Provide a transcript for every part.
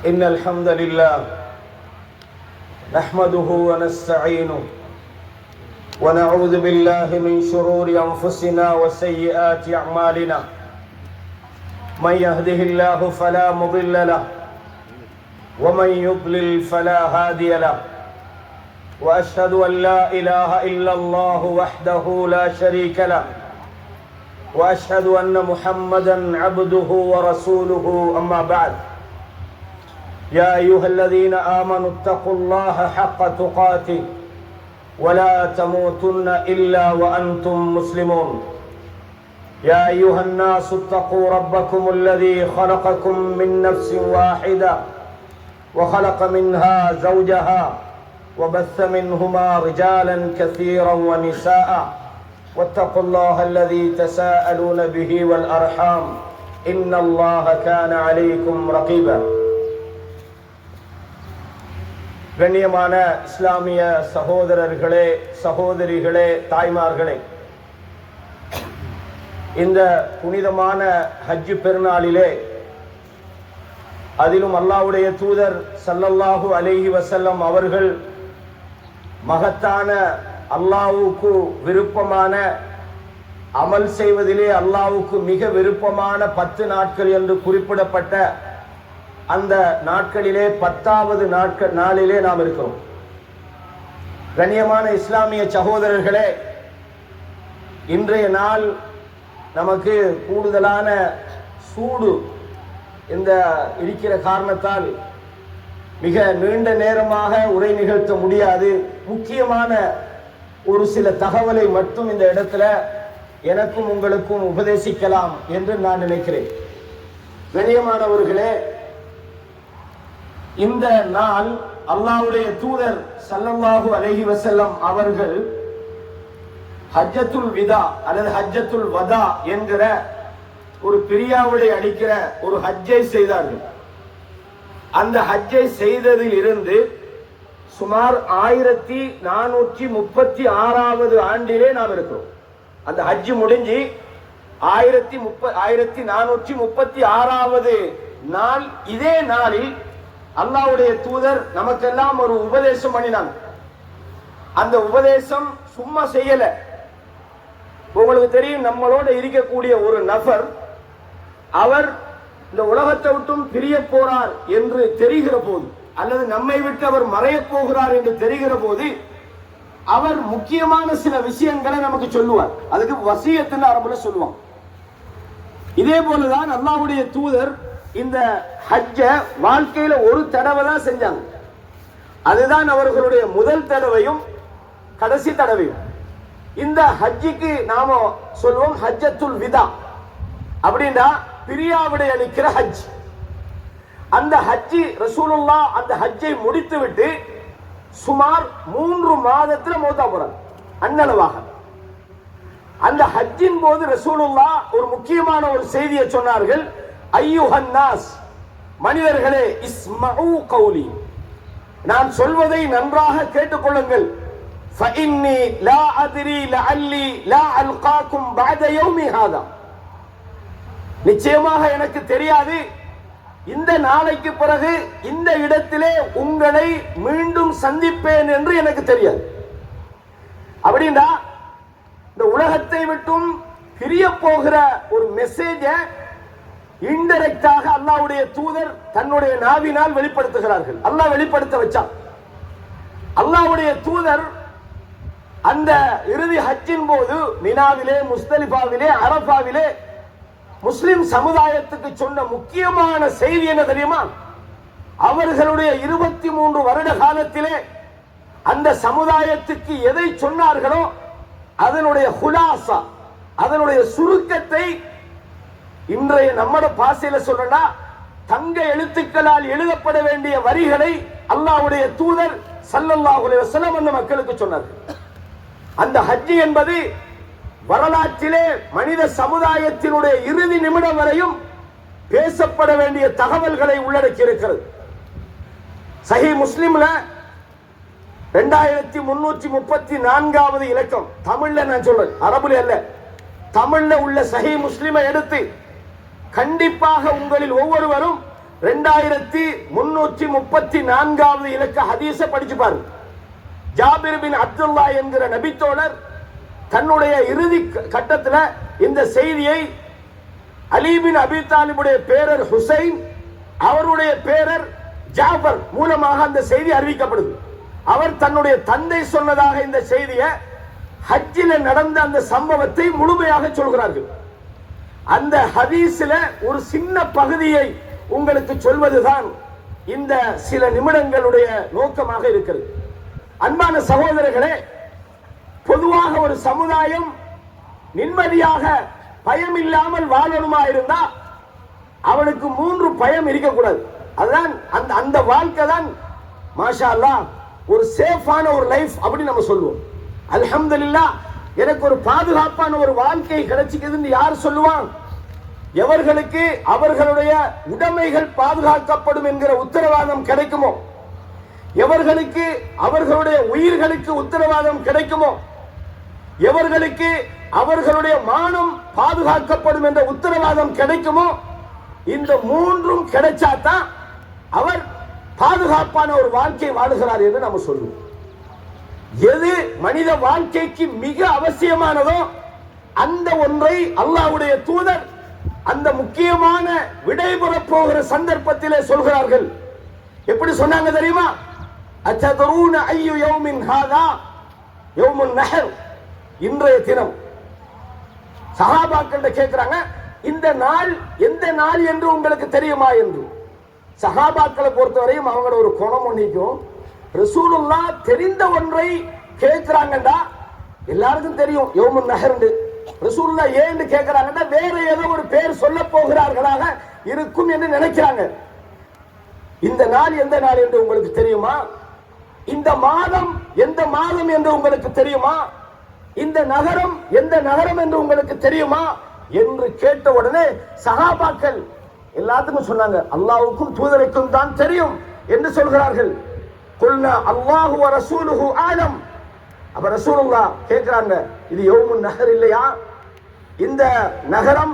إن الحمد لله نحمده ونستعينه ونعوذ بالله من شرور أنفسنا وسيئات أعمالنا من يهده الله فلا مضل له ومن يضلل فلا هادي له وأشهد أن لا إله إلا الله وحده لا شريك له وأشهد أن محمدا عبده ورسوله أما بعد يا أيها الذين آمنوا اتقوا الله حق تقاته ولا تموتن إلا وأنتم مسلمون يا أيها الناس اتقوا ربكم الذي خلقكم من نفس واحدة وخلق منها زوجها وبث منهما رجالا كثيرا ونساء واتقوا الله الذي تساءلون به والأرحام إن الله كان عليكم رقيبا. கண்ணியமான இஸ்லாமிய சகோதரர்களே, சகோதரிகளே, தாய்மார்களே, இந்த புனிதமான ஹஜ் பெருநாளிலே அதிலும் அல்லாஹ்வுடைய தூதர் ஸல்லல்லாஹு அலைஹி வஸல்லம் அவர்கள் மகத்தான அல்லாஹ்வுக்கு விருப்பமான அமல் செய்வதிலே அல்லாஹ்வுக்கு மிக விருப்பமான 10 நாட்கள் என்று குறிப்பிடப்பட்ட அந்த நாட்களிலே 10வது நாளிலே நாம் இருக்கிறோம். கண்ணியமான இஸ்லாமிய சகோதரர்களே, இன்றைய நாள் நமக்கு கூடுதலான சூடு இந்த இருக்கிற காரணத்தால் மிக நீண்ட நேரமாக உரை நிகழ்த்த முடியாது. முக்கியமான ஒரு சில தகவலை மட்டும் இந்த இடத்துல எனக்கும் உங்களுக்கும் உபதேசிக்கலாம் என்று நான் நினைக்கிறேன். கண்ணியமானவர்களே, இந்த நாள் அல்லாஹ்வுடைய தூதர் ஸல்லல்லாஹு அலைஹி வஸல்லம் அவர்கள் ஹஜ்ஜத்துல் விதா அல்லது ஹஜ்ஜத்துல் வதா என்கிற ஒரு பிரியாவிடை அளிக்கிற ஒரு ஹஜ்ஜை செய்தார்கள். அந்த ஹஜ்ஜை செய்ததில் இருந்து சுமார் 1436வது ஆண்டிலே நாம் இருக்கிறோம். அந்த ஹஜ் முடிஞ்சு 1436வது நாள். இதே நாளில் அல்லாஹ்வுடைய தூதர் நமக்கெல்லாம் ஒரு உபதேசம் பண்ணினாங்க. அந்த உபதேசம் சும்மா செய்யல. உங்களுக்கு தெரியும், நம்மளோட இருக்கக்கூடிய ஒரு நபர் அவர் இந்த உலகத்தை விட்டும் பிரிய போறார் என்று தெரிகிற போது, அல்லது நம்மை விட்டு அவர் மறைய போகிறார் என்று தெரிகிற போது அவர் முக்கியமான சில விஷயங்களை நமக்கு சொல்லுவார். அதுக்கு வசியத்துன்னு அரபுல சொல்லுவாங்க. இதே போலதான் அல்லாஹ்வுடைய தூதர் இந்த ஹஜ்ஜ வாழ்க்கையில ஒரு தடவை தான் செஞ்சாங்க. அதுதான் அவர்களுடைய முதல் தடவையும் கடைசி தடவையும். இந்த ஹஜ்ஜுக்கு நாம சொல்லுவோம் ஹஜ்ஜத்துல் விதா. அப்படின்னா பிரியாவிடை அளிக்கிற ஹஜ். அந்த ஹஜ்ஜி ரசூலுல்லாஹ் அந்த ஹஜ்ஜை முடித்து விட்டு சுமார் 3 மாதத்துல மௌத்தா போறாங்க அன்னளவாக. அந்த ஹஜ்ஜின் போது ரசூலுல்லாஹ் ஒரு முக்கியமான ஒரு செய்தியை சொன்னார்கள். ஐயுஹன் நாஸ், மனிதர்களே, இஸ்மஉ கௌலி, நான் சொல்வதை நன்றாக கேட்டுக்கொள்ளுங்கள். ஃபஇன்னி லா அத்ரி லஅல்லி லா அல்காக்கும் பஅத யௌமி ஹாதா, நிச்சயமாக எனக்கு தெரியாது இந்த நாளைக்கு பிறகு இந்த இடத்திலே உங்களை மீண்டும் சந்திப்பேன் என்று எனக்கு தெரியாது. அப்படின்னா இந்த உலகத்தை விட்டும் பிரிய போகிற ஒரு மெசேஜ இன்டைரக்டாக அல்லாஹ்வுடைய தூதர் தன்னுடைய நாவினால் வெளிப்படுத்துகிறார்கள். அல்லாஹ் வெளிப்படுத்த வச்சான். அல்லாஹ்வுடைய தூதர் அந்த இறுதி ஹஜ்ஜின் போது மினாவிலே, முஸ்தலிஃபாவிலே, அரஃபாவிலே முஸ்லிம் சமுதாயத்துக்கு சொன்ன முக்கியமான செய்தி என்ன தெரியுமா? அவர்களுடைய 23 வருட காலத்திலே அந்த சமுதாயத்துக்கு எதை சொன்னார்களோ அதனுடைய ஹுலாசா, அதனுடைய சுருக்கத்தை இன்றைய நம்மட பாசையில சொல்லனா தங்க எழுத்துக்களால் எழுதப்பட வேண்டிய வரிகளை அல்லாஹ்வுடைய தூதர் ஸல்லல்லாஹு அலைஹி வஸல்லம் அந்த மக்களுக்கு சொன்னார்கள். அந்த ஹஜ் என்பது வரலாற்றிலே மனித சமுதாயத்தினுடைய இறுதி நிமிடம் வரையும் பேசப்பட வேண்டிய தகவல்களை உள்ளடக்கி இருக்கிறது. சஹீஹ் முஸ்லிம்ல 2334வது இலக்கம், தமிழ்ல நான் சொல்றேன், அரபுல அல்ல, தமிழ்ல உள்ள சஹீஹ் முஸ்லிமை எடுத்து கண்டிப்பாக உங்களில் ஒவ்வொருவரும் 2334வது இலக்க ஹதீஸ படிச்சு பாருங்க. ஜாபிர் பின் அப்துல்லா என்கிற நபித்தோழர் தன்னுடைய இறுதி கட்டத்தில் இந்த செய்தியை அலி பின் அபி தாலிபுடைய பேரர் ஹுசைன், அவருடைய பேரர் ஜாபர் மூலமாக அந்த செய்தி அறிவிக்கப்படுது. அவர் தன்னுடைய தந்தை சொன்னதாக இந்த செய்தியை ஹஜ்ஜில நடந்த அந்த சம்பவத்தை முழுமையாக சொல்கிறார்கள். அந்த ஹதீஸ்ல ஒரு சின்ன பகுதியை உங்களுக்கு சொல்வதுதான் இந்த சில நிமிடங்களுடைய நோக்கமாக இருக்கிறது. அன்பான சகோதரர்களே, பொதுவாக ஒரு சமுதாயம் நிம்மதியாக பயம் இல்லாமல் வாழணுமா இருந்தா அவனுக்கு 3 பயம் இருக்கக்கூடாது. அதுதான் அந்த வாழ்க்கை தான் மாஷா அல்லாஹ் ஒரு சேஃபான ஒரு லைஃப் அப்படி நம்ம சொல்லுவோம். அல்ஹம்துலில்லாஹ், எனக்கு ஒரு பாதுகாப்பான ஒரு வாழ்க்கை கிடைச்சிக்குதுன்னு யார் சொல்லுவான்? எவர்களுக்கு அவர்களுடைய உடைமைகள் பாதுகாக்கப்படும் என்கிற உத்தரவாதம் கிடைக்குமோ, எவர்களுக்கு அவர்களுடைய உயிர்களுக்கு உத்தரவாதம் கிடைக்குமோ, எவர்களுக்கு அவர்களுடைய மானம் பாதுகாக்கப்படும் என்ற உத்தரவாதம் கிடைக்குமோ, இந்த 3ம் கிடைச்சாதான் அவர் பாதுகாப்பான ஒரு வாழ்க்கை வாழுகிறார் என்று நம்ம சொல்லுவோம். எது மனித வாழ்க்கைக்கு மிக அவசியமானதோ அந்த ஒன்றை அல்லாஹ்வுடைய தூதர் அந்த முக்கியமான விடைபெறப் போகிற சந்தர்ப்பத்திலே சொல்கிறார்கள். எப்படி சொன்னாங்க தெரியுமா? அத்ததரூன ஐயு யௌமின் ஹாதா யௌமுன் நஹர். இன்றைய தினம் சஹாபாக்கள் கேட்கிறாங்க, இந்த நாள் எந்த நாள் என்று உங்களுக்கு தெரியுமா என்று. சஹாபாக்களை பொறுத்தவரையும் அவங்களோட ஒரு குணம் ஒன்றிக்கும், ரசூலுல்லாஹ் தெரிந்த ஒன்றை கேட்கிறாங்கடா எல்லாருக்கும் தெரியும் யௌமுன் நஹர். ரசூலுல்லாஹ் ஏன்னு கேட்கிறாங்கன்னா வேற ஏதோ ஒரு பேர் சொல்ல போகிறார்களாக இருக்கும் என்று நினைக்கிறாங்க. இந்த நாள் எந்த நாள் என்று உங்களுக்கு தெரியுமா? இந்த மாதம் எந்த மாதம் என்று உங்களுக்கு தெரியுமா? இந்த நகரம் எந்த நகரம் என்று உங்களுக்கு தெரியுமா என்று கேட்ட உடனே சஹாபாக்கள் எல்லாத்துக்கும் சொன்னாங்க, அல்லாஹ்வுக்கும் தூதருக்கும் தான் தெரியும் என்று சொல்கிறார்கள். குல்னா அல்லாஹு வ ரசூலுஹு ஆலம். அப்ப ரசூலுல்லாஹ் கேட்கிறாங்க, இது யௌமுன் நஹர் இல்லையா? இந்த நகரம்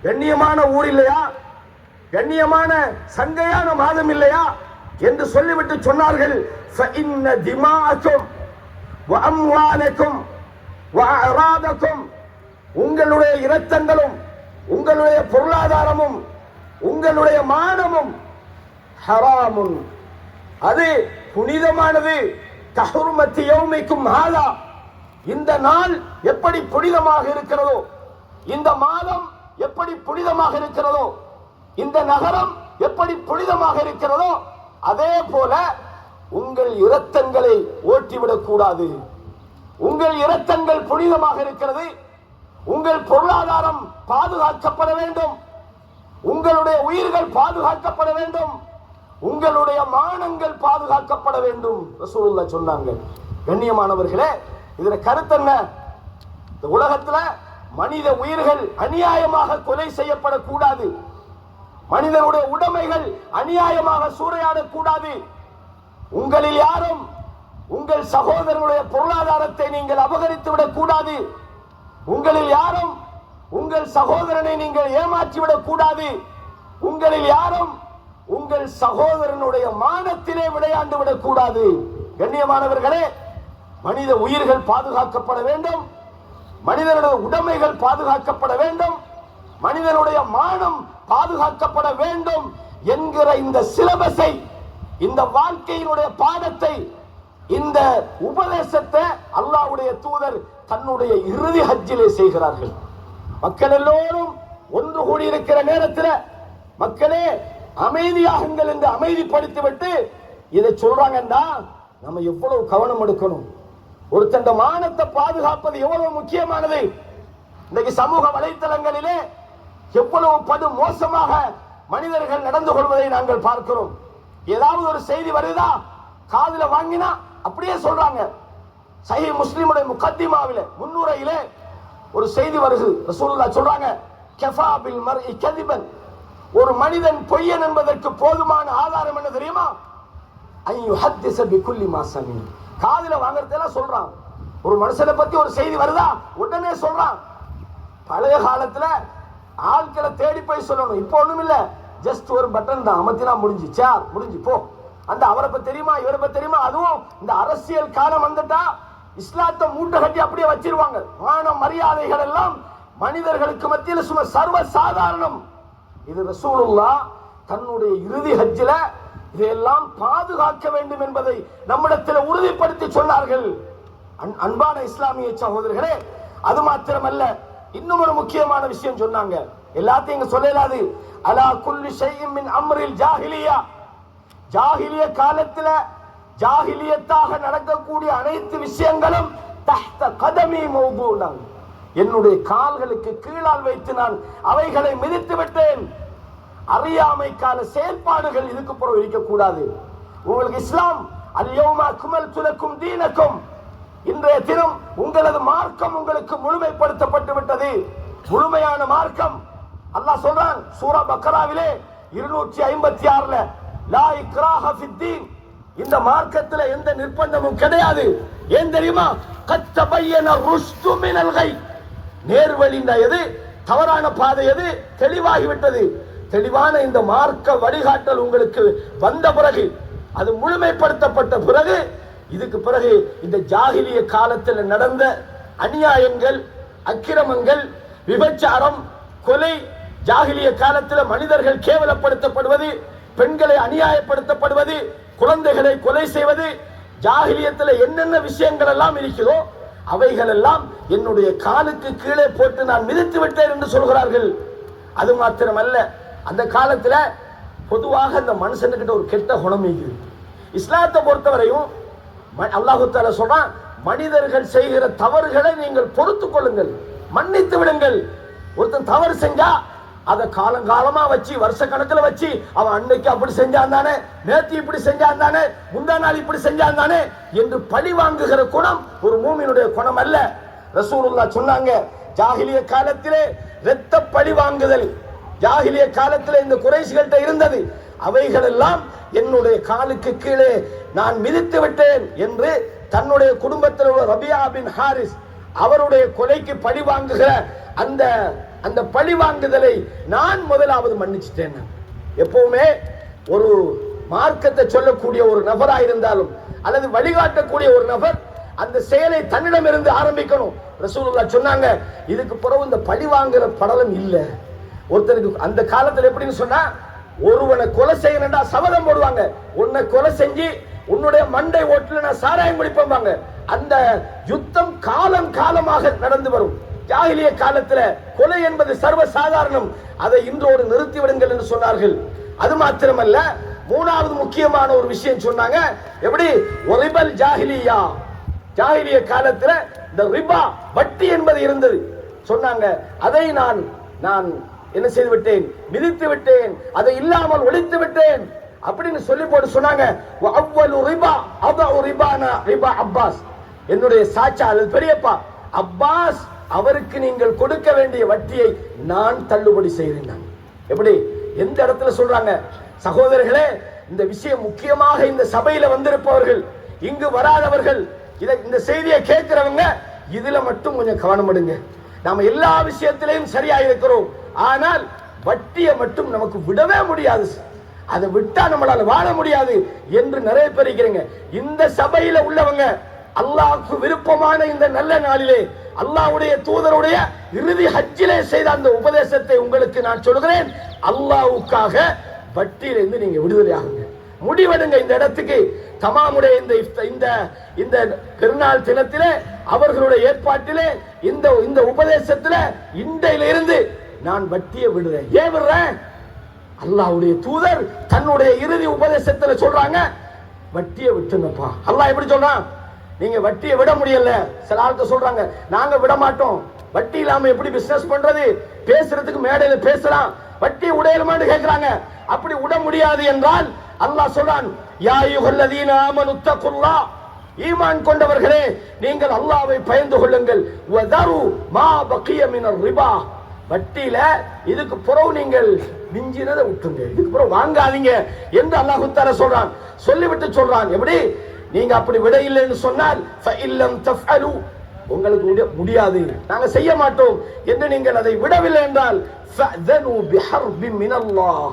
கண்ணியமான ஊர் இல்லையா? கண்ணியமான சங்கையான மாதம் இல்லையா என்று சொல்லிவிட்டு சொன்னார்கள், ஃபஇன்ன திமாஅக்கும் வ அம்வாலக்கும் வ அராதக்கும், உங்களுடைய இரத்தங்களும் உங்களுடைய பொருளாதாரமும் உங்களுடைய மானமும் ஹராமுன், அது புனிதமானது. கஹுர்மத்தி யௌமிக்கும் ஹாதா, இந்த நாள் எப்படி புனிதமாக இருக்கிறதோ, இந்த மாதம் எப்படி புனிதமாக இருக்கிறதோ, இந்த நகரம் எப்படி புனிதமாக இருக்கிறதோ, அதே போல உங்கள் இரத்தங்களை ஓட்டிவிடக் கூடாது. உங்கள் இரத்தங்கள் புனிதமாக இருக்கிறது, உங்கள் பொருளாதாரம் பாதுகாக்கப்பட வேண்டும், உங்களுடைய உயிர்கள் பாதுகாக்கப்பட வேண்டும், உங்களுடைய மானங்கள் பாதுகாக்கப்பட வேண்டும் ரசூலுல்லாஹ் சொன்னாங்க. கண்ணியமானவர்களே, இதுல கருத்து என்ன? இந்த உலகத்துல மனித உயிர்கள் அநியாயமாக கொலை செய்யப்படக்கூடாது, மனிதனுடைய உடைமைகள் அநியாயமாக சூறையாடக்கூடாது. உங்களில் யாரும் உங்கள் சகோதரனுடைய பொருளாதாரத்தை நீங்கள் அபகரித்து விடக் கூடாது. உங்களில் யாரும் உங்கள் சகோதரனை நீங்கள் ஏமாற்றிவிடக் கூடாது. உங்களில் யாரும் உங்கள் சகோதரனுடைய மானத்திலே விளையாண்டு விடக் கூடாது. கண்ணியமானவர்களே, மனித உயிர்கள் பாதுகாக்கப்பட வேண்டும், மனிதனுடைய உடைமைகள் பாதுகாக்கப்பட வேண்டும், மனிதனுடைய மானம் பாதுகாக்கப்பட வேண்டும் என்கிற இந்த சிலபஸை, இந்த வாழ்க்கையினுடைய பாடத்தை, இந்த உபதேசத்தை அல்லாஹ்வுடைய தூதர் தன்னுடைய இறுதி ஹஜ்ஜிலே செய்கிறார்கள். மக்கள் எல்லோரும் ஒன்று கூடியிருக்கிற நேரத்தில் மக்களே அமைதியாகுங்கள் என்று அமைதிப்படுத்திவிட்டு இதை சொல்றாங்கன்னா நம்ம எவ்வளவு கவனம் எடுக்கணும். ஒருத்தண்ட மானத்தை பாதுகாப்பது எவ்வளவு முக்கியமானது. இன்னைக்கு சமூக வலைத்தளங்களிலே எவ்வளவு படு மோசமாக மனிதர்கள் நடந்து கொள்வதை நாங்கள் பார்க்கிறோம். ஏதாவது ஒரு செய்தி வருதா, காதுல வாங்கினா அப்படியே சொல்றாங்க. சஹீஹ் முஸ்லிமுடைய முகத்திமாவிலே முன்னுரையிலே ஒரு செய்தி வருது. ரசூலுல்லாஹ் சொல்றாங்க, கஃபா பில் மர்இ கதிபன், ஒரு மனிதன் பொய்யன் என்பதற்கு போதுமான ஆதாரம் என்ன தெரியுமா? ஐயு ஹத்திஸ பிகுல்லி மா சமி, காதுல வாங்குறதெல்லாம் சொல்றான். ஒரு மனுஷனை பத்தி ஒரு செய்தி வருதா உடனே சொல்றான். பழைய காலத்துல ஆட்களை தேடி போய் சொல்லணும், இப்போ ஒண்ணும் இல்ல, ஜஸ்ட் ஒரு பட்டன் தான் அமர்த்தினா முடிஞ்சு, சேர் முடிஞ்சு போ. அந்த அவரை பத்தி தெரியுமா, இவரை பத்தி தெரியுமா? அதுவும் இந்த அரசியல் காலம் வந்துட்டா இஸ்லாத்தை மூட்டை கட்டி அப்படியே வச்சிருவாங்க. மான மரியாதைகள் எல்லாம் மனிதர்களுக்கு மத்தியில் சும்மா சர்வ சாதாரணம். இது ரசூலுல்லாஹ் தன்னுடைய இறுதி ஹஜ்ஜில இதையெல்லாம் பாதுகாக்க வேண்டும் என்பதை நம்மிடத்தில் உறுதிப்படுத்தி சொன்னார்கள். அன்பான இஸ்லாமிய சகோதரர்களே, அது மாத்திரமல்ல, இன்னும் ஒரு முக்கியமான விஷயம் சொன்னாங்க. எல்லாத்தையும் இங்க சொல்லலாது. அலா குல்லி ஷைஇன் மின் அம்ரில் ஜாஹிலியா, ஜாஹிலிய காலத்துல ஜாஹிலியத்தாக நடக்கக்கூடிய அனைத்து விஷயங்களும் தஹ்த கதமி மௌதூனன், என்னுடைய கால்களுக்கு கீழால் வைத்து நான் அவைகளை மிதித்து விட்டேன். அறியாமை கால செயல்பாடுகள் இதுக்கு புறம் இருக்கக்கூடாது. உங்களுக்கு இஸ்லாம் அல்யௌமா அக்மல்து லக்கும் தீனக்கும், இன்றைய தினம் உங்களது மார்க்கம் உங்களுக்கு முழுமைப்படுத்தப்பட்டு விட்டது. முழுமையான மார்க்கம் அல்லாஹ் சொல்றான் சூரா பக்கராவிலே 256ல, லா இக்ராஹ ஃபித்தீன், இந்த மார்க்கத்தில் எந்த நிர்பந்தமும் கிடையாது. ஏன் தெரியுமா? கத் தபய்யன ருஷ்து மினல் கை, நேர்வழி எது, தவறான பாதை எது தெளிவாகிவிட்டது. தெளிவான இந்த மார்க்க வழிகாட்டல் உங்களுக்கு வந்த பிறகு, அது முழுமைப்படுத்தப்பட்ட பிறகு, இதுக்கு பிறகு இந்த ஜாகிலிய காலத்தில் நடந்த அநியாயங்கள், அக்கிரமங்கள், விபச்சாரம், கொலை, ஜாகிலிய காலத்தில் மனிதர்கள் கேவலப்படுத்தப்படுவது, பெண்களை அநியாயப்படுத்தப்படுவது, குழந்தைகளை கொலை செய்வது, ஜாகிலியத்தில் என்னென்ன விஷயங்கள் எல்லாம் இருக்கிறதோ அவைகள் எல்லாம் என்னுடைய காலுக்கு கீழே போட்டு நான் மிதித்து விட்டேன் என்று சொல்கிறார்கள். அது மாத்திரமல்ல, அந்த காலத்துல பொதுவாக அந்த மனுஷனுக்கிட்ட ஒரு கெட்ட குணம் இருக்குது. இஸ்லாத்தை பொறுத்தவரையும் அல்லாஹு தஆலா சொல்றான், மனிதர்கள் செய்கிற தவறுகளை நீங்கள் பொறுத்துக் கொள்ளுங்கள், மன்னித்து விடுங்கள். ஒருத்தன் தவறு செஞ்சா அதை காலங்காலமா வச்சு, வருஷ கணக்கில் வச்சு, அவன் அன்னைக்கு அப்படி செஞ்சான் தானே, நேற்று இப்படி செஞ்சான் தானே, முந்தா நாள் இப்படி செஞ்சான் தானே என்று பழி வாங்குகிற குணம் ஒரு மூமினுடைய குணம் அல்ல. ரசூலுல்லாஹ் சொன்னாங்க, ஜாஹிலிய காலத்திலே இரத்த பழி வாங்குதல் ஜாஹிலிய காலத்திலே இந்த குறைஷிகள்கிட்ட இருந்தது. அவைகள் எல்லாம் என்னுடைய காலுக்கு கீழே நான் மிதித்து விட்டேன் என்று தன்னுடைய குடும்பத்தில் உள்ள ரபியா பின் ஹாரிஸ் அவருடைய கொலைக்கு பழி வாங்குகிற அந்த பழி வாங்குதலை நான் முதலாவது மன்னிச்சிட்டேன். எப்பவுமே ஒரு மார்க்கத்தை சொல்லக்கூடிய ஒரு நபராயிருந்தாலும் அல்லது வழிகாட்டக்கூடிய ஒரு நபர் அந்த செயலை தன்னிடம் இருந்து ஆரம்பிக்கணும். ரசூலுல்லாஹ் சொன்னாங்க, இதுக்கு பிறகு இந்த பழி வாங்குற படலம் இல்ல. ஒருத்தருக்கு அந்த காலத்துல எப்படின்னு சொன்னா, ஒருவனை கொலை செய்யணும்டா சபதம் போடுவாங்க, உன்னை கொலை செஞ்சு உன்னுடைய மண்டை ஓட்டுல நான் சாராயம் குடிப்பாங்க. அந்த யுத்தம் காலம் காலமாக நடந்து வரும். ஜாஹிலிய காலத்துல கொலை என்பது சர்வ சாதாரணம், அதை இன்றோடு நிறுத்தி விடுங்கள் என்று சொன்னார்கள். அது மாத்திரமல்ல, மூணாவது முக்கியமான ஒரு விஷயம் சொன்னாங்க. எப்படி? ஒரிபல் ஜாஹிலியா, ஜாஹிலிய காலத்துல இந்த ரிபா வட்டி என்பது இருந்தது. சொன்னாங்க, அதை நான் என்ன செய்து விட்டேன், மிதித்து விட்டேன், அதை இல்லாமல் ஒழித்து விட்டேன் அப்படின்னு சொல்லி போட்டு சொன்னாங்க. அவ்வளவு ரிபா அவ்வளவு ரிபானா ரிபா அப்பாஸ், என்னுடைய சாச்சா அல்லது பெரியப்பா அப்பாஸ் அவருக்கு நீங்கள் கொடுக்க வேண்டிய வட்டியை நான் தள்ளுபடி செய்கிறேன். எப்படி? எந்த இடத்துல சொல்றாங்க? சகோதரர்களே, இந்த விஷயம் முக்கியமாக இந்த சபையில வந்திருப்பவர்கள், இங்கு வராதவர்கள், இந்த செய்தியை கேட்கிறவங்க இதுல மட்டும் கொஞ்சம் கவனம் எடுங்க. நாம எல்லா விஷயத்திலையும் சரியா இருக்கிறோம், ஆனால் வட்டியை மட்டும் நமக்கு விடவே முடியாது, அதை விட்டா நம்மளால வாழ முடியாது என்று நிறைய பேர் இருக்கிறீங்க. இந்த சபையில உள்ளவங்க அல்லாஹ்வுக்கு விருப்பமான இந்த நல்ல நாளிலே அல்லாஹ்வுடைய தூதருடைய இறுதி ஹஜ்ஜிலே செய்த அந்த உபதேசத்தை உங்களுக்கு நான் சொல்கிறேன். அல்லாஹ்வுக்காக வட்டியிலிருந்து நீங்க விடுதலை ஆகுங்க, முடிவெடுங்க. இந்த இடத்துக்கு தமாமுடைய இந்த பெருநாள் தினத்திலே அவர்களுடைய ஏற்பாட்டிலே இந்த உபதேசத்திலே இன்றையிலிருந்து நான் வட்டியை விடுறேன். ஏன் விடுறேன்? அல்லாஹ்வுடைய தூதர் தன்னுடைய இறுதி உபதேசத்துல சொல்றாங்க, வட்டியை விட்டுங்கப்பா. அல்லாஹ் எப்படி சொல்றான்? நீங்க வட்டியை விட முடியல. சில ஆட்கள் சொல்றாங்க, நாங்க விட மாட்டோம், வட்டி இல்லாம எப்படி பிசினஸ் பண்றது, பேசுறதுக்கு மேடையில பேசலாம், வட்டி உடையலுமான்னு கேட்கிறாங்க. அப்படி விட முடியாது என்றால் அல்லாஹ் சொல்றான், யா அய்யுஹல்லதீன ஆமனு தக்குல்லாஹ், ஈமான் கொண்டவர்களே நீங்கள் அல்லாஹ்வை பயந்து கொள்ளுங்கள். வதரு மா பக்கிய மினர் ரிபா, வட்டியில இதுக்கு புறவு நீங்கள் மிஞ்சினதை விட்டுங்க, இதுக்கு புறவு வாங்காதீங்க என்று அல்லாஹ் தஆலா சொல்றான். சொல்லிவிட்டு சொல்றான், எப்படி? நீங்க அப்படி விட இல்லைன்னு சொன்னால் ஃபஇல்லம் தஃஅலு, உங்களுக்கு முடியாது, நாங்க செய்ய மாட்டோம் என்று நீங்கள் அதை விடவில்லை என்றால் ஃபஅதனு பிஹர்பின் மினல்லாஹ்,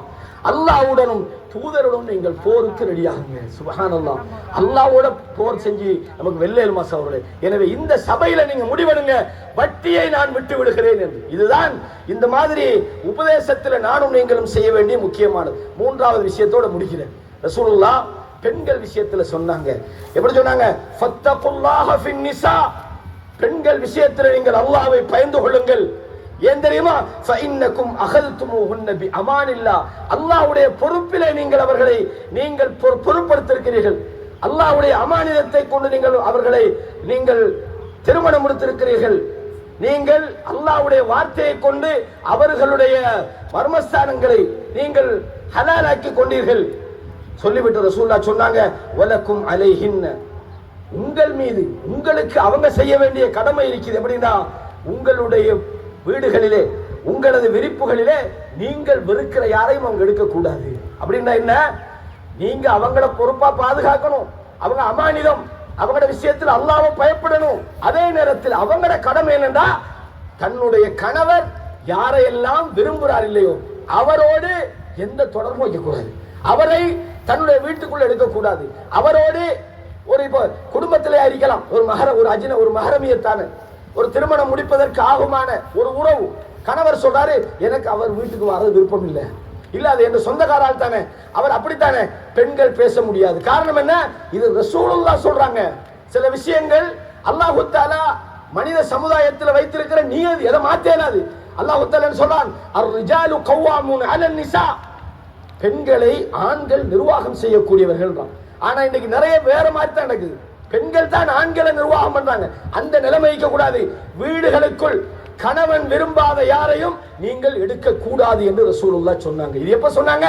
அல்லாஹ்வுடனும் தூதருடன் நீங்கள் போருக்கு ரெடியாகுங்க. சுப்ஹானல்லாஹ். அல்லாஹ்வோட போர் செஞ்சு நமக்கு வெல்லேல் மாசம் அவர்களே. எனவே இந்த சபையில நீங்க முடிவெடுங்க, வட்டியை நான் விட்டு விடுகிறேன் என்று. இதுதான் இந்த மாதிரி உபதேசத்தில் நானும் நீங்களும் செய்ய வேண்டிய முக்கியமானது. மூன்றாவது விஷயத்தோட முடிக்கிறேன். ரசூலுல்லாஹ் பெண்கள் விஷயத்துல சொன்னாங்க. எப்படி சொன்னாங்க? ஃபத்தகுல்லாஹ ஃபின் நிசா. பெண்கள் விஷயத்தில் நீங்கள் அல்லாஹ்வை பயந்து கொள்ளுங்கள். ஏன் தெரியுமா? ஃபஇன்னகும் அகல்துமுஹுன்ன பிஅமானில்லாஹ். அல்லாஹ்வுடைய பொறுப்பிலே நீங்கள் அவர்களை நீங்கள் பொறுப்படுத்திருக்கிறீர்கள். அல்லாஹ்வுடைய அமானிதத்தை கொண்டு நீங்கள் அவர்களை நீங்கள் திருமணம் முடித்திருக்கிறீர்கள். நீங்கள் அல்லாஹ்வுடைய வார்த்தையை கொண்டு அவர்களுடைய மர்மஸ்தானங்களை நீங்கள் ஹலாலாக்கி கொண்டீர்கள். சொல்லிவிட்டு ரசூலுல்லாஹ் சொன்னாங்க, வலக்கும் அலைஹின்ன. உங்கள் மீது உங்களுக்கு அவங்க செய்ய வேண்டிய கடமை இருக்குது. எப்படின்னா, உங்களுடைய வீடுகளிலே உங்களது விரிப்புகளிலே நீங்கள் வெறுக்கிற யாரையும் அவங்க எடுக்கக்கூடாது. அப்படின்னா என்ன? நீங்க அவங்கள பொறுப்பா பாதுகாக்கணும். அவங்க அமானிதம். அவங்களோட விஷயத்தில் அல்லாஹ்வை பயப்படணும். அதே நேரத்தில் அவங்களோட கடமை என்னன்னா, தன்னுடைய கணவர் யாரையெல்லாம் விரும்புகிறார் இல்லையோ அவரோடு எந்த தொடர்பும் வைக்கக்கூடாது. அவரை தன்னுடைய வீட்டுக்குள்ள எடுக்கக்கூடாது. அவரோடு ஒரு இப்போ குடும்பத்திலே இருக்கலாம், ஒரு மஹரமியத்தான ஒரு திருமணம் முடிப்பதற்கு ஆகுமான ஒரு உறவு. கணவர் சொல்றாரு, எனக்கு அவர் வீட்டுக்கு வர விருப்பம் இல்லை, இல்ல அது என் சொந்தக்காரால் தானே, அவர் அப்படித்தானே. பெண்கள் பேச முடியாது. காரணம் என்ன? இது ரசூலுல்லாஹ் சொல்றாங்க. சில விஷயங்கள் அல்லாஹ் தஆலா மனித சமுதாயத்தில் வைத்திருக்கிற நியதி, எதை மாத்தேனாது. அல்லாஹ் தஆலா சொல்றான், அர்-ரிஜாலு கவ்வாமூன அலன் நிசா. பெண்களை ஆண்கள் நிர்வாகம் செய்யக்கூடியவர்கள் தான். ஆனா இன்னைக்கு நிறைய வேற மாதிரி தான் நடக்குது. பெண்கள் தான் ஆண்களை நிர்வாகம் பண்றாங்க. அந்த நிலைமைக்க கூடாது. வீடுகளுக்குள் கணவன் விரும்பாத யாரையும் நீங்கள் எடுக்க கூடாது என்று ரசூலுல்லாஹ் சொன்னாங்க. இது எப்ப சொன்னாங்க?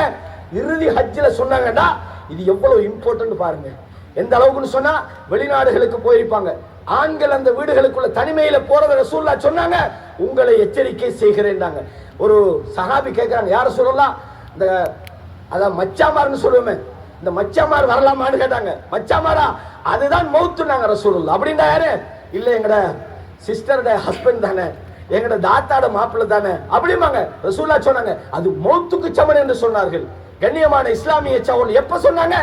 இறுதி ஹஜ்ஜில சொன்னாங்கடா. இது எவ்வளவு இம்பார்ட்டன்ட் பாருங்க. எந்த அளவுக்குன்னு சொன்னா, வெளிநாடுகளுக்கு போயிருப்பாங்க, ஆண்கள் அந்த வீடுகளுக்குள்ள தனிமையில போறத ரசூலுல்லாஹ் சொன்னாங்க, உங்களை எச்சரிக்கை செய்கிறேன்னாங்க. ஒரு சஹாபி கேட்கிறாங்க, யார சொல்லலாம், இந்த அதான் மச்சாமார்னு சொல்லுவோமே, இந்த மச்சாமார் வரலாமான்னு கேட்டாங்க. மச்சாமாரா? அதுதான் மௌத்துனாங்க ரசூலுல்லாஹ். அப்படின்னா யாரு? இல்ல எங்கட சிஸ்டரோட ஹஸ்பண்ட் தானே, எங்கட தாத்தாட மாப்பிள்ளை தானே அப்படிமாங்க. ரசூலுல்லாஹ் சொன்னாங்க, அது மௌத்துக்கு சமன் என்று சொன்னார்கள். கண்ணியமான இஸ்லாமிய சகோதரர்கள் எப்ப சொன்னாங்க?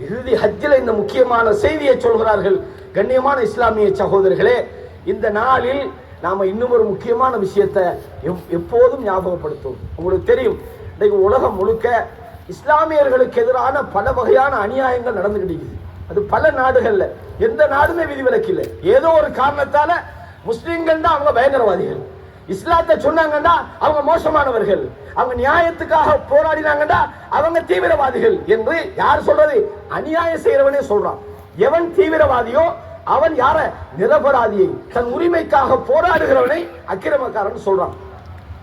இறுதி ஹஜ்ஜில இந்த முக்கியமான செய்தியை சொல்கிறார்கள். கண்ணியமான இஸ்லாமிய சகோதரர்களே, இந்த நாளில் நாம இன்னும் ஒரு முக்கியமான விஷயத்தை எப்போதும் ஞாபகப்படுத்தும். உங்களுக்கு தெரியும், இன்னைக்கு உலகம் முழுக்க இஸ்லாமியர்களுக்கு எதிரான பல வகையான அநியாயங்கள் நடந்துகிட்டு. அது பல நாடுகள்ல, எந்த நாடுமே விதிவிலக்கு இல்லை. ஏதோ ஒரு காரணத்தால முஸ்லிம்கள் தான் அவங்க பயங்கரவாதிகள், இஸ்லாத்தை சொன்னாங்கடா அவங்க மோசமானவர்கள், அவங்க நியாயத்துக்காக போராடினாங்கடா அவங்க தீவிரவாதிகள் என்று யார் சொல்றது? அநியாயம் செய்யறவனே சொல்றான். எவன் தீவிரவாதியோ அவன் யார? நிரபராதியை, தன் உரிமைக்காக போராடுகிறவனை அக்கிரமக்காரன் சொல்றான்.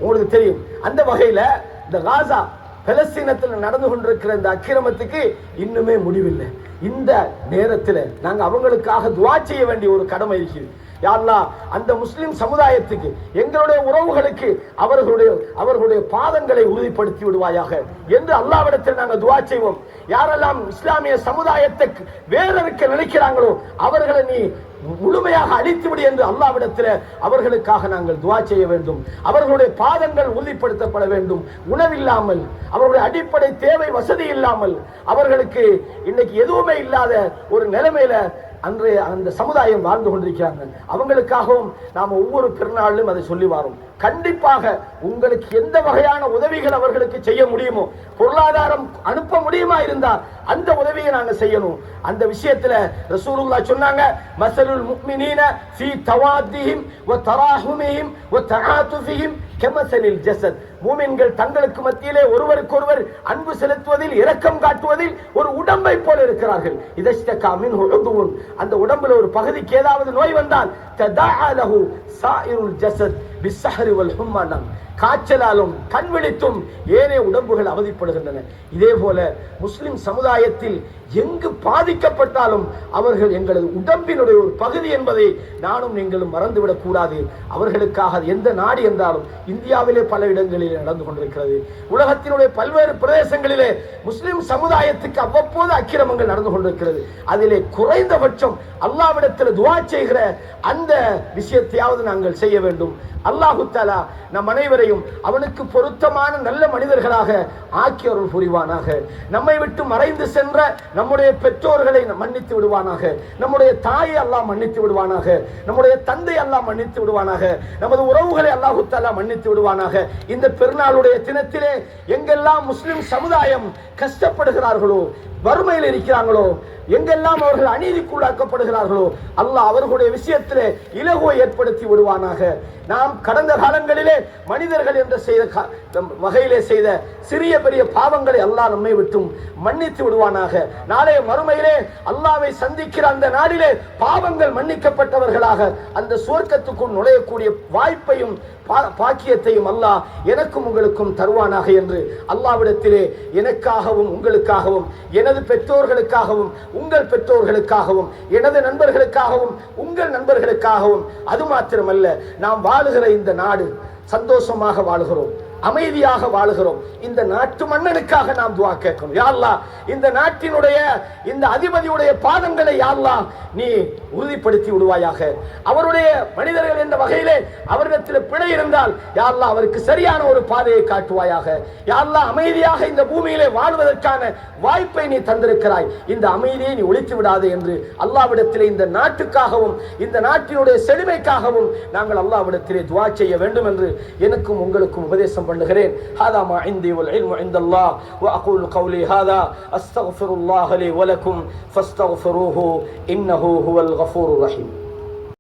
உங்களுக்கு தெரியும். அந்த வகையில இந்த காசா பலஸ்தீனத்தில் நடந்து கொண்டிருக்கிற இந்த அக்கிரமத்துக்கு இன்னுமே முடிவில்லை. இந்த நேரத்தில் நாங்கள் அவங்களுக்காக துஆ செய்ய வேண்டிய ஒரு கடமை இருக்குது. யா அல்லாஹ், அந்த முஸ்லிம் சமுதாயத்துக்கு, எங்களுடைய உறவுகளுக்கு அவர்களுடைய பாதங்களை உறுதிப்படுத்தி விடுவாயாக என்று அல்லாஹ்விடத்தில் நாங்கள் துஆ செய்வோம். யாரெல்லாம் இஸ்லாமிய சமுதாயத்தை வேறறுக்க நினைக்கிறாங்களோ அவர்களை நீ முழுமையாக அழித்துவிடு என்று அல்லாஹ்விடத்தில் அவர்களுக்காக நாங்கள் துஆ செய்ய வேண்டும். அவர்களுடைய பாதங்கள் உறுதிப்படுத்தப்பட வேண்டும். உணவில்லாமல், அவர்களுடைய அடிப்படை தேவை வசதி இல்லாமல், அவர்களுக்கு இன்னைக்கு எதுவுமே இல்லாத ஒரு நிலைமையில அன்றைய அந்த சமுதாயம் வாழ்ந்து கொண்டிருக்கிறாங்க. அவங்களுக்காகவும் நாம் ஒவ்வொரு பெருநாளிலும் அதை சொல்லி வரோம். கண்டிப்பாக உங்களுக்கு எந்த வகையான உதவிகள் அவர்களுக்கு செய்ய முடியுமோ, பொருளாதாரம் அனுப்ப முடியுமா இருந்தால் அந்த உதவியை நாங்க செய்யணும். அந்த விஷயத்துல ரசூலுல்லாஹ் சொன்னாங்க, மஸலுல் முஃமினீன ஃபீ தவாத்திஹிம் வ தராஹுமிஹிம் வ தஆதுஃபிஹிம் கமஸலில் ஜஸத். மூமின்கள் தங்களுக்கு மத்தியிலே ஒருவருக்கொருவர் அன்பு செலுத்துவதில், இரக்கம் காட்டுவதில் ஒரு உடம்பை போல இருக்கிறார்கள். இதஸ்தகா மின்ஹு உதுவுன், அந்த உடம்புல ஒரு பகுதிக்கு ஏதாவது நோய் வந்தால் ததஆ லஹு சாயிருல் ஜஸத் பிஸ்ஸஹரி வல் ஹும்மா, காய்ச்சலாலும் கண் விழித்தும் ஏனைய உடம்புகள் அவதிப்படுகின்றன. இதே போல முஸ்லிம் சமுதாயத்தில் எங்கு பாதிக்கப்பட்டாலும் அவர்கள் எங்களது உடம்பினுடைய ஒரு பகுதி என்பதை நானும் நீங்களும் மறந்துவிடக் கூடாது. அவர்களுக்காக எந்த நாடு என்றாலும் இந்தியாவிலே பல இடங்களில் நடந்து கொண்டிருக்கிறது. உலகத்தினுடைய பல்வேறு பிரதேசங்களிலே முஸ்லிம் சமுதாயத்துக்கு அவ்வப்போது அக்கிரமங்கள் நடந்து கொண்டிருக்கிறது. அதிலே குறைந்தபட்சம் அல்லாஹ்விடத்தில் துஆ செய்கிற அந்த விஷயத்தையாவது நாங்கள் செய்ய வேண்டும். அல்லாஹு தஆலா நம் அனைவரையும் அனைவரையும் அவனுக்கு பொருத்தமான நல்ல மனிதர்களாக ஆக்கி அருள் புரிவானாக. நம்மை விட்டு மறைந்து சென்ற நம்முடைய பெற்றோர்களை மன்னித்து விடுவானாக. நம்முடைய தாயை அல்லாஹ் மன்னித்து விடுவானாக. நம்முடைய தந்தை அல்லாஹ் மன்னித்து விடுவானாக. நமது உறவுகளை அல்லாஹு தஆலா மன்னித்து விடுவானாக. இந்த பெருநாளுடைய தினத்திலே எங்கெல்லாம் முஸ்லிம் சமுதாயம் கஷ்டப்படுகிறார்களோ, வறுமையில் இருக்கிறாங்களோ, எங்கெல்லாம் அவர்கள் அநீதிக்குள்ளாக்கப்படுகிறார்களோ, அல்லாஹ் அவர்களுடைய விஷயத்திலே இலகுவை ஏற்படுத்தி விடுவானாக. நாம் கடந்த காலங்களிலே மனிதர்கள் என்ற வகையிலே செய்த சிறிய பெரிய பாவங்களை அல்லாஹ் நம்மை விட்டும் மன்னித்து விடுவானாக. நாளைய மறுமையிலே அல்லாஹ்வை சந்திக்கிற அந்த நாளிலே பாவங்கள் மன்னிக்கப்பட்டவர்களாக அந்த சுவர்க்கத்துக்குள் நுழையக்கூடிய வாய்ப்பையும் பாக்கியத்தையும் அல்லாஹ் எனக்கும் உங்களுக்கும் தருவானாக என்று அல்லாஹ்விடத்திலே எனக்காகவும் உங்களுக்காகவும் எனது பெற்றோர்களுக்காகவும் உங்கள் பெற்றோர்களுக்காகவும் எனது நண்பர்களுக்காகவும் உங்கள் நண்பர்களுக்காகவும், அது மாத்திரமல்ல நாம் வாழுகிற இந்த நாடு சந்தோஷமாக வாழுகிறோம், அமைதியாக வாழுகிறோம். இந்த நாட்டு மன்னனுக்காக நாம் துஆ கேட்கணும். யா அல்லாஹ், இந்த நாட்டினுடைய இந்த அதிபதியுடைய பாதங்களை யா அல்லாஹ் நீ உறுதிப்படுத்தி விடுவாயாக. அவருடைய மனிதர்கள் என்ற வகையிலே அவரிடத்தில் பிழை இருந்தால் யா அல்லாஹ் அவருக்கு சரியான ஒரு பாதையை காட்டுவாயாக. யா அல்லாஹ், அமைதியாக இந்த பூமியிலே வாழ்வதற்கான வாய்ப்பை நீ தந்திருக்கிறாய், இந்த அமைதியை நீ ஒழித்து விடாது என்று அல்லாஹ்விடத்திலே இந்த நாட்டுக்காகவும் இந்த நாட்டினுடைய செழுமைக்காகவும் நாங்கள் அல்லாஹ்விடத்திலே துஆ செய்ய வேண்டும் என்று எனக்கும் உங்களுக்கும் உபதேசம் பண்ணுகிறேன். ஹாதா மா இன்தி வல் இல்மு இன்தல்லாஹ் வ அகூலு கௌலி ஹாதா அஸ்தக்ஃபிருல்லாஹ லி வ லக்கும் ஃபஸ்தக்ஃபிரூஹு இன்னஹு ஹுவல் கஃபூருர் ரஹீம்.